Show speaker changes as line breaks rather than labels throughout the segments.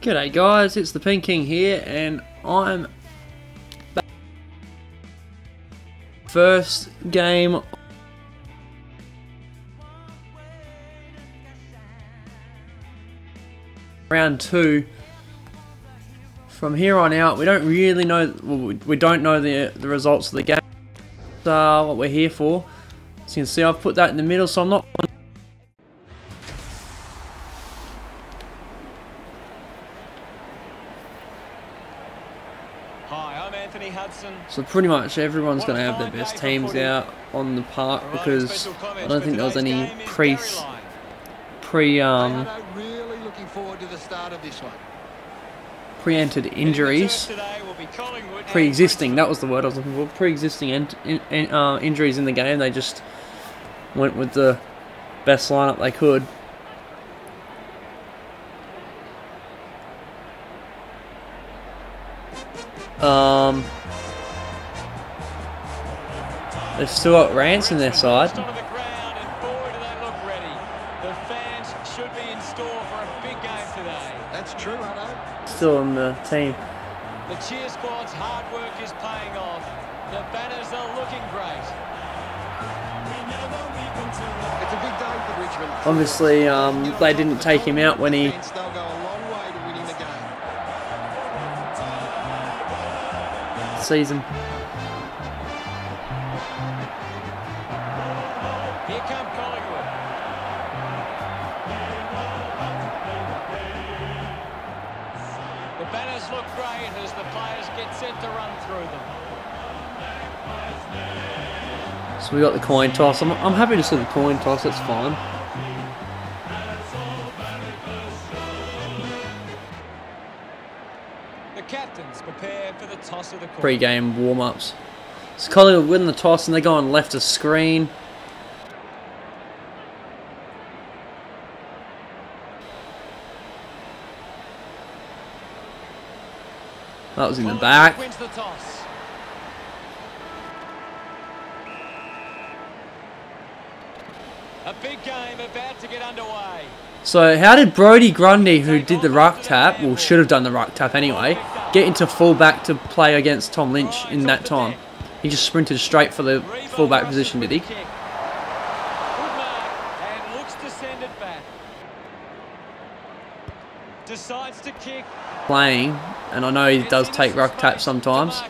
G'day guys, it's the Pink King here, and I'm back. First game round 2. From here on out, we don't really know. Well, we don't know the results of the game. What we're here for. As you can see, I've put that in the middle, so I'm not.
Hi, I'm Anthony Hudson.
So pretty much everyone's going to have their best teams out on the park because I don't think there was any pre-entered injuries. Pre-existing, that was the word I was looking for. Pre-existing injuries in the game. They just went with the best lineup they could. They've still got Rance in their side.
That's true, I know.
Still on the team.
The cheer squad's hard work is paying off. The banners are looking great. It's a big day for Richmond.
Obviously, they didn't take him out when he.
They'll go a long way to winning the game.
Season.
Here come Collingwood. The banners look great as the players get set to run through them.
So we got the coin toss. I'm happy to see the coin toss. That's fine.
The captains prepare for the toss of the coin.
Pre-game warm-ups. So Collingwood win the toss and they're going left of screen. That was in the back.
Wins the toss. A big game about to get underway.
So how did Brodie Grundy, who did the ruck tap, well should have done the ruck tap anyway, get into full-back to play against Tom Lynch in that time? He just sprinted straight for the full-back position, did he?
Good mark, and looks to send it back. Decides to kick.
Playing, and I know he does take ruck taps sometimes.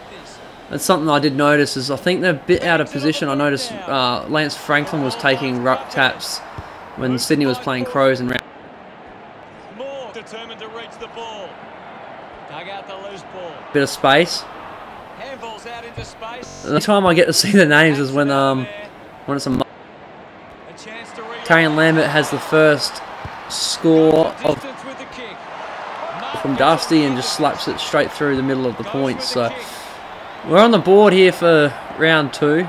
That's something I did notice, is I think they're a bit out of position. I noticed Lance Franklin was taking ruck taps when Sydney was playing Crows and
More determined to reach the ball. Dug out the loose ball.
bit of space.
Handballs out into space.
The time I get to see the names is when it's a
Chance to read.
Kane Lambert has the first score of
Distance with the kick.
from Dusty and just slaps it straight through the middle of the points. So we're on the board here for round 2.
He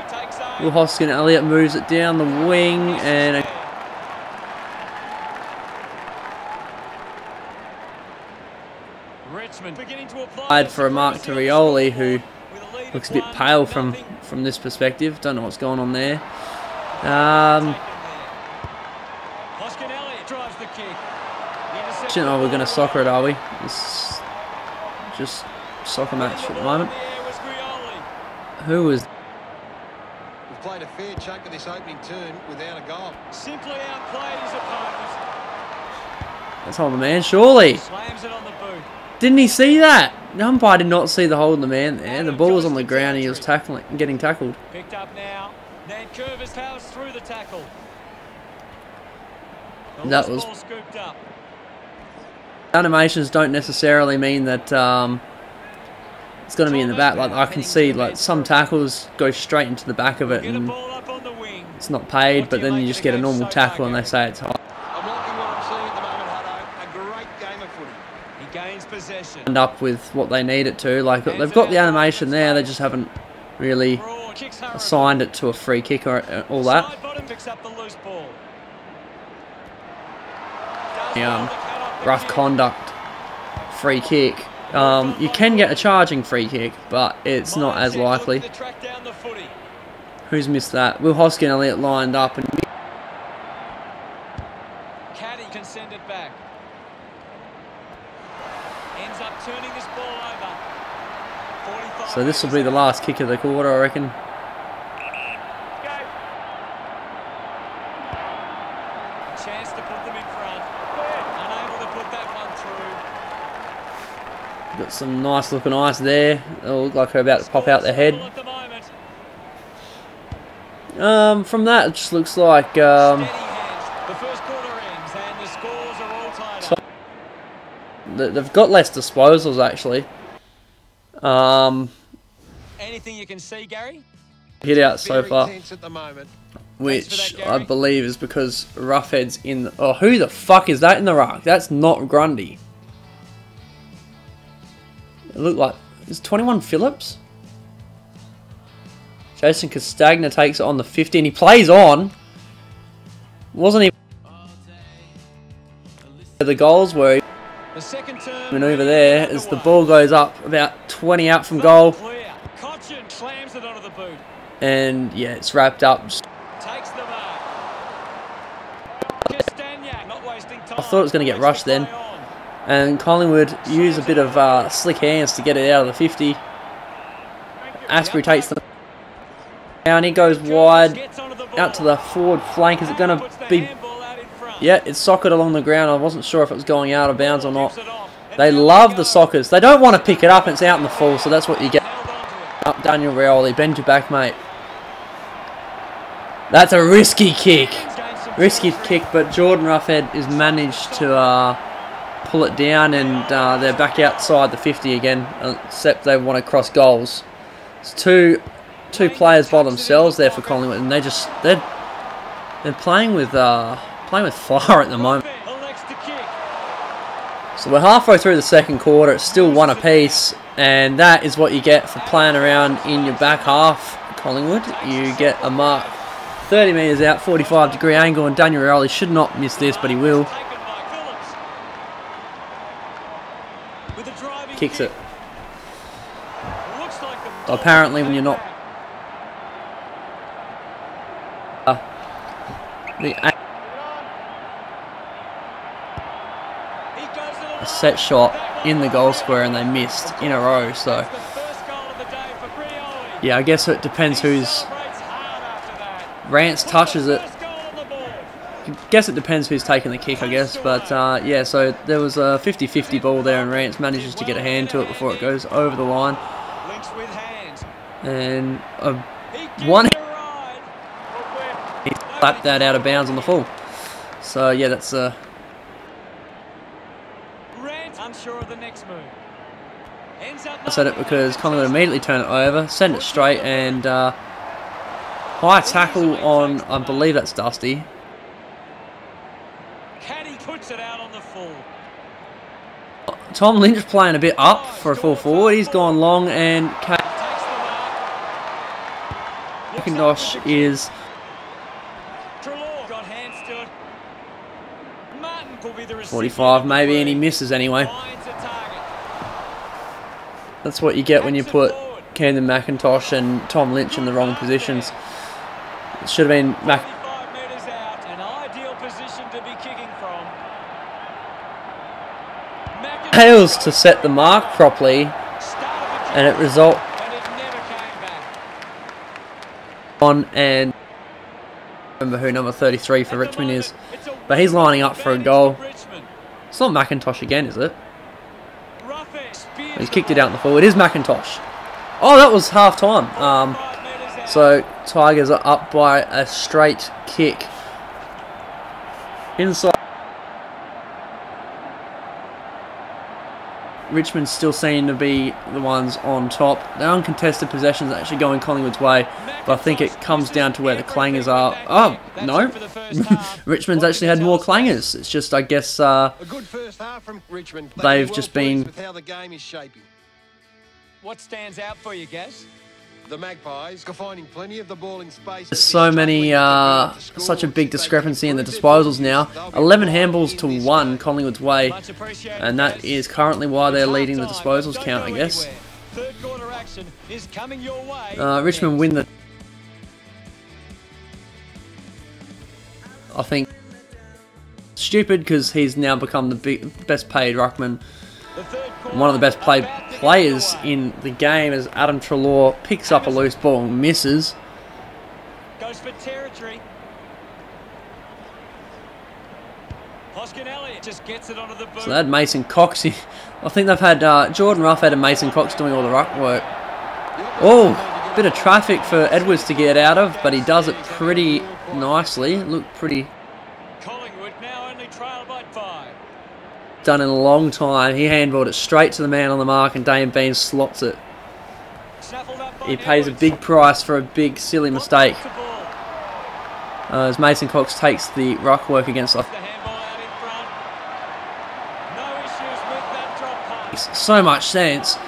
takes
Will Hoskin Elliott moves it down the wing and
Richmond beginning to apply
applied for a mark to Rioli, who looks a bit pale from this perspective. Don't know what's going on there.
Hoskin Elliott drives the kick.
Oh, we're going to soccer it, are we? It's just soccer match at the moment. Who was?
We've played a fair chunk of this opening turn without a goal.
Simply outplayed his opponent.
That's hold the man, surely.
Slams it on the boot.
Didn't he see that? The umpire did not see the hold of the man there. The ball was on the ground and he was getting tackled.
Picked up now. Nankervis powers through the tackle. The
That
loose
was-
ball scooped up.
Animations don't necessarily mean that it's going to be in the back. Like I can see, like some tackles go straight into the back of it
Get a
and
ball up on the wing.
it's not paid, but then you just get a normal tackle and they say it's high.
I'm liking what I'm seeing at the moment, Hutto. A great game of footy.
He gains possession.
End up with what they need it to. Like they've got the animation there, they just haven't really
Broad kicks hurriedly.
assigned it to a free kick or all that.
Side bottom picks up the loose ball.
Rough conduct free kick. You can get a charging free kick, but it's not as likely. Who's missed that? Will Hoskin Elliott lined up and
Caddy can send it back. Ends up turning this ball over. 45
So this will be the last kick of the quarter, I reckon.
Chance to put them in front. Unable to put that one through.
Got some nice looking ice there. They'll look like they're about to pop out their head.
At the moment.
From that, it just looks like
Steady hands. The first quarter ends and the scores are all tied up.
they've got less disposals actually.
Anything you can see, Gary?
Hit out so
Very
far,
tense at the moment.
which
that,
I
Gary.
believe is because Roughhead's in. Oh, who the fuck is that in the ruck? That's not Grundy. It looked like it's 21 Phillips. Jason Castagna takes it on the 50 and he plays on. Wasn't even the goals where he
The second term
maneuver there as the ball goes up about 20 out from goal,
clear. Cochin slams it onto the boot.
and yeah, it's wrapped up.
Takes the mark. Castagna not wasting time.
I thought it was going to get
Makes the
rushed then.
play on.
And Collingwood use a bit of slick hands to get it out of the 50. Asprey takes the down. He goes wide
Gets onto the ball.
out to the forward flank. Is it going
Puts
to
the
be?
handball out in front.
Yeah, it's socket along the ground. I wasn't sure if it was going out of bounds or not.
Gives it off. And
They
down
love
they
the
go.
sockers. They don't want to pick it up. It's out in the full, so that's what you get.
Held onto it.
Up Daniel Rioli. Bend your back, mate. That's a risky kick.
Gains some
Risky
territory.
kick, but Jordan Roughhead has managed to pull it down, and they're back outside the 50 again, except they want to cross goals. It's two players by themselves there for Collingwood, and they're playing with fire at the moment.
Elects to kick.
So we're halfway through the second quarter. It's still one apiece, and that is what you get for playing around in your back half. Collingwood, you get a mark 30 metres out, 45-degree angle, and Daniel Rioli should not miss this, but he will.
Taken by Phillips. With a driving
Kicks
kick.
it.
Looks like the
Apparently, when you're not the
He goes to the
a set shot in the goal square, and they missed in a row. So
the first goal of the day for Brioli.
yeah, I guess it depends who's.
Celebrates hard after that.
Rance touches it.
First goal on the board.
Guess it depends who's taking the kick, I guess. But yeah, so there was a 50-50 ball there, and Rance manages to get a hand to it before it goes over the line,
Links with hands.
and
He gives
one
it a ride.
he slapped that out of bounds on the full. So yeah, that's
Rant unsure of the next move. Ends up
I said it because Collingwood immediately turn it over, send it straight, and high tackle on, I believe that's Dusty.
Caddy puts it out on the full.
Tom Lynch playing a bit up for a full forward. He's gone long, and
Takes the mark.
McIntosh is
Treloar got hands to it. Martin will be the recipient
45
of the
maybe, and he
free.
misses anyway.
Finds a target.
That's what you get when you put Camden McIntosh and Tom Lynch in the wrong positions. It should have been
55 metres out, an ideal position to be kicking from.
Hales to set the mark properly,
Started
and it result
and it never came back.
on, and remember who number 33 for Richmond is, but he's lining up for a goal. It's not McIntosh again, is it? He's kicked it out in the full. It is McIntosh. Oh, that was half time. So Tigers are up by a straight kick inside. Richmond still seem to be the ones on top. The uncontested possessions actually going Collingwood's way, but I think it comes down to where the clangers are. Oh, no. Richmond's actually had more clangers. It's just, I guess,
A good first half from Richmond.
They've just been-
with how the game is shaping.
What stands out for you, Gaz?
The Magpies are finding plenty of the ball in space.
there's so many, such a big discrepancy in the disposals now. 11 handballs to 1 Collingwood's way,
Much appreciated.
and that is currently why they're leading the disposals count, I guess.
Third quarter action is coming your way.
Richmond win the... I think stupid because he's now become the best paid ruckman One of the best players in the game as Adam Treloar picks up a loose ball and misses.
Goes for territory. Hoskin Elliott just gets it onto the boot.
So they had Mason Cox. I think they've had Jordan Roughead and Mason Cox doing all the ruck work. Oh, bit of traffic for Edwards to get out of, but he does it pretty nicely. Looked pretty
Collingwood now only trail by 5.
done in a long time. He handballed it straight to the man on the mark, and Dane Bean slots it. He pays a big price for a big silly mistake. As Mason Cox takes the ruck work against us. So much sense.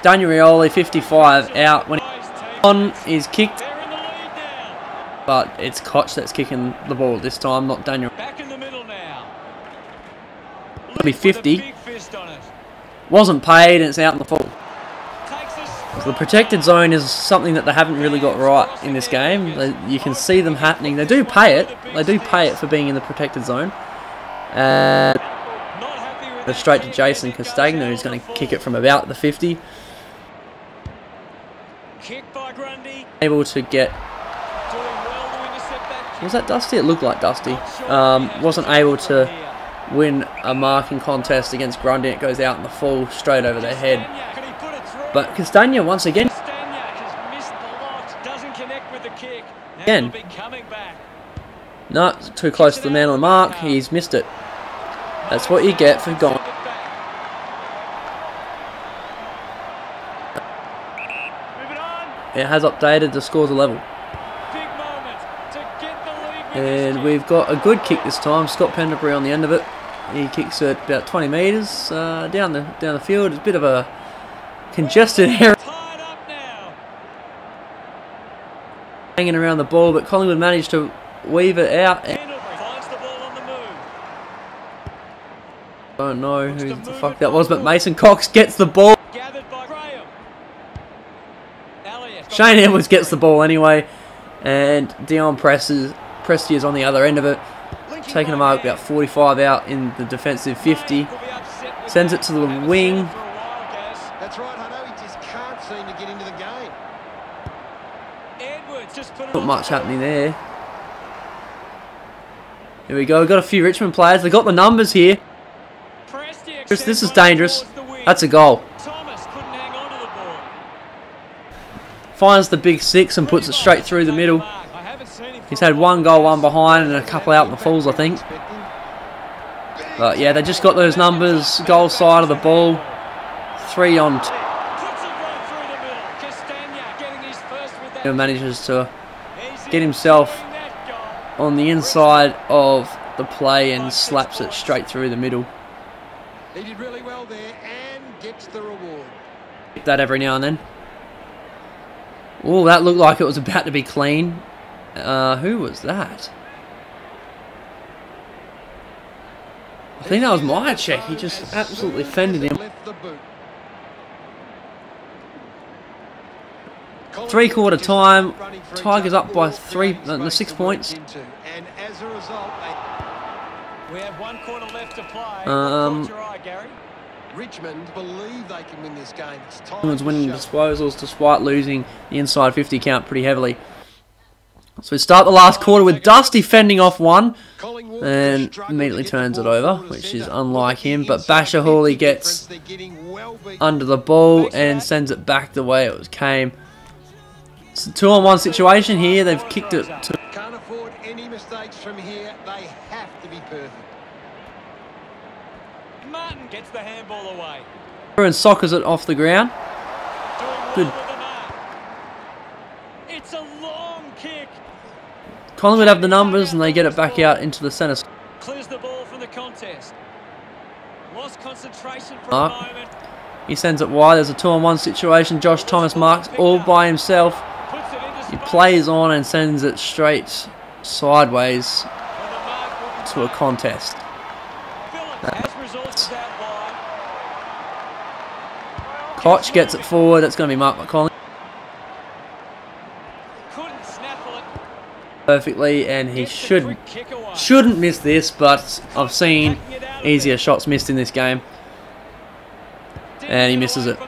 Daniel Rioli, 55, out when on is kicked, but it's Koch that's kicking the ball this time, not Daniel.
Back in the middle now.
It'll be 50. Wasn't paid, and it's out in the full. The protected zone is something that they haven't really got right in this game. You can see them happening. They do pay it. They do pay it for being in the protected zone. And they're straight to Jason Castagna, who's going to kick it from about the 50. Able to get... Was that Dusty? It looked like Dusty. Wasn't able to win a marking contest against Grundy. It goes out in the full, straight over their head. But Castagna, once again, not too close to the man on the mark. He's missed it. That's what you get for going. It has updated. The scores are level. And we've got a good kick this time. Scott Pendlebury on the end of it. He kicks it about 20 metres down the field. It's a bit of a congested area. Hanging around the ball, but Collingwood managed to weave it out. Don't know who the fuck that was, but Mason Cox gets the ball. Shane Edwards gets the ball anyway, and Dion Presti is on the other end of it, taking a mark about 45 out in the defensive 50. Sends it to the wing.
That's right, I know he just can't seem to get into the game.
Not much happening there. Here we go, we've got a few Richmond players. They got the numbers here. This is dangerous. That's a goal. Finds the big 6 and puts it straight through the middle. He's had one goal, one behind, and a couple out in the falls, I think. But yeah, they just got those numbers. Goal side of the ball. 3 on 2. He manages to get himself on the inside of the play and slaps it straight through the middle.
He did really well there and gets the reward.
That every now and then. Oh, that looked like it was about to be clean. Who was that? I think that was Myercheck. He just absolutely fended him. 3/4 time. Tigers up by 6 points.
And as a result,
we have 1 quarter left to play.
Richmond believe they can win this game.
Richmond's winning disposals despite losing the inside 50 count pretty heavily. So we start the last quarter with Dusty fending off one and immediately turns it over, which is unlike him. But Basher Hawley gets under the ball and sends it back the way it came. It's a 2-on-1 situation here. They've kicked it to...
Can't afford any mistakes from here. They have to be perfect.
Martin gets the handball away.
And soccers it off the ground. Good.
It's a long kick.
Collingwood have the numbers and they get it back out into the centre.
Clears the ball from the contest. Lost concentration for a moment.
He sends it wide. There's a 2-on-1 situation. Josh Thomas marks all by himself. He plays on and sends it straight sideways to a contest. Koch gets it forward. That's going to be marked by Collingwood perfectly, and he shouldn't miss this, but I've seen easier shots missed in this game. And he misses it.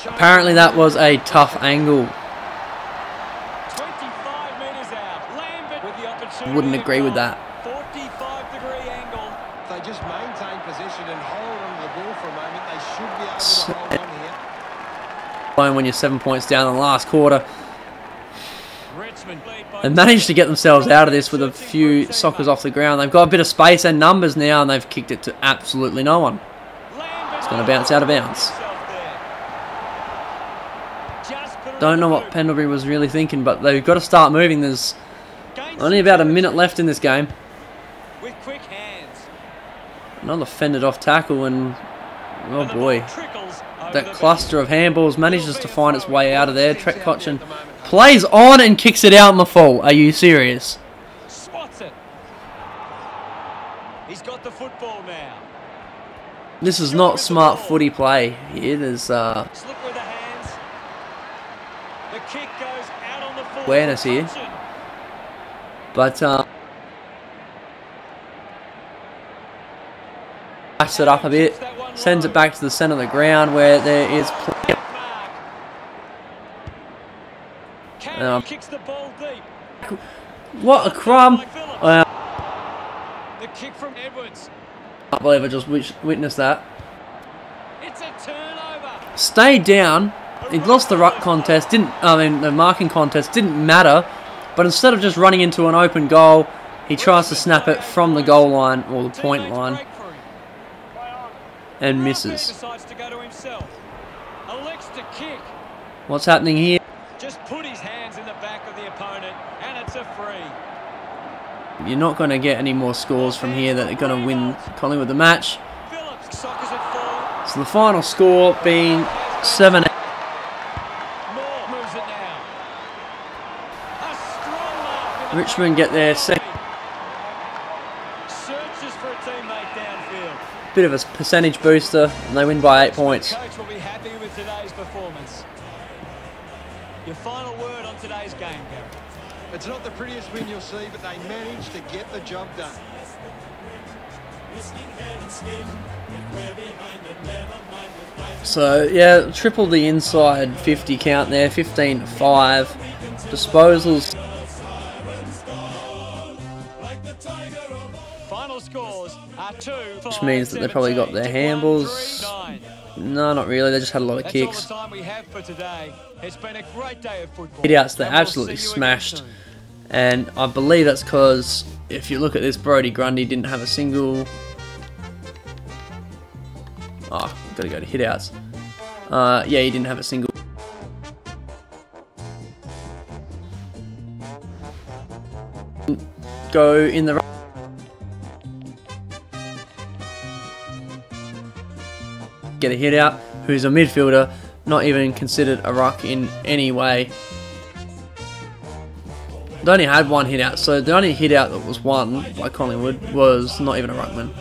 Apparently that was a tough angle. Wouldn't agree with that.
45-degree angle.
If they just maintain position and hold on to the ball for a moment, they should be able to hold on here.
When you're 7 points down in the last quarter. And managed to get themselves out of this with a few sockers off the ground. They've got a bit of space and numbers now, and they've kicked it to absolutely no one. It's going to bounce out of bounds. Don't know what Pendlebury was really thinking, but they've got to start moving. There's only about a minute left in this game.
With quick hands.
Another fended off tackle, and oh boy, that cluster of handballs manages to find its way out of there. Trek Cotchin plays on and kicks it out in the fall. Are you serious?
Spots it. He's got the football now.
This is not smart footy play here. There's
Slip with the hands. The kick goes out on the full.
Awareness here. But backs it up a bit, sends it back to the centre of the ground where there is plenty of
kicks the ball deep.
what a crumb.
The kick from Edwards.
I can't believe I just witnessed that.
It's a turnover.
Stayed down. He lost the ruck contest. The marking contest didn't matter. But instead of just running into an open goal, he tries to snap it from the goal line or the point line and misses. What's happening here?
Just put his hands in the back of the opponent, and it's a free.
You're not going to get any more scores from here that are going to win Collingwood the match. So the final score being 7-8. Richmond get their second.
Searches for a teammate downfield.
Bit of a percentage booster, and they win by 8 points.
Coach will be happy with today's performance. Your final word on today's game, Gary.
It's not the prettiest win you'll see, but they managed to get the job done.
So yeah, triple the inside 50 count there, 15-5. Disposals.
Final scores are 2.
Which means that they probably got their handballs. No, not really. They just had a lot of kicks.
That's all the time we have for today. It's been a great day of football.
Hit-outs, they absolutely smashed. And I believe that's because if you look at this, Brodie Grundy didn't have a single. Oh, gotta go to hit-outs. Yeah, he didn't have a single. Go in the. Get a hit out, who's a midfielder, not even considered a ruck in any way. They only had one hit out, so the only hit out that was won by Collingwood was not even a ruckman.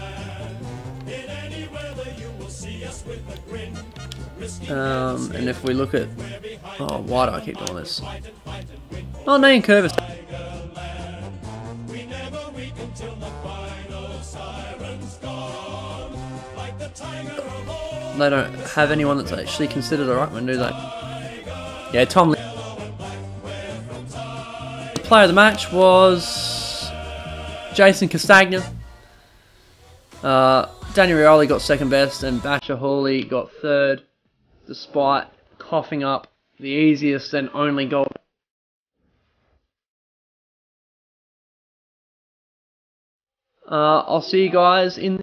And if we look at, oh, why do I keep doing this? Oh, Ian Curvis. They don't have anyone that's actually considered a ruckman, do they? Yeah, Tom Lee. The player of the match was Jason Castagna. Daniel Rioli got second best, and Basher Hawley got third, despite coughing up the easiest and only goal. I'll see you guys in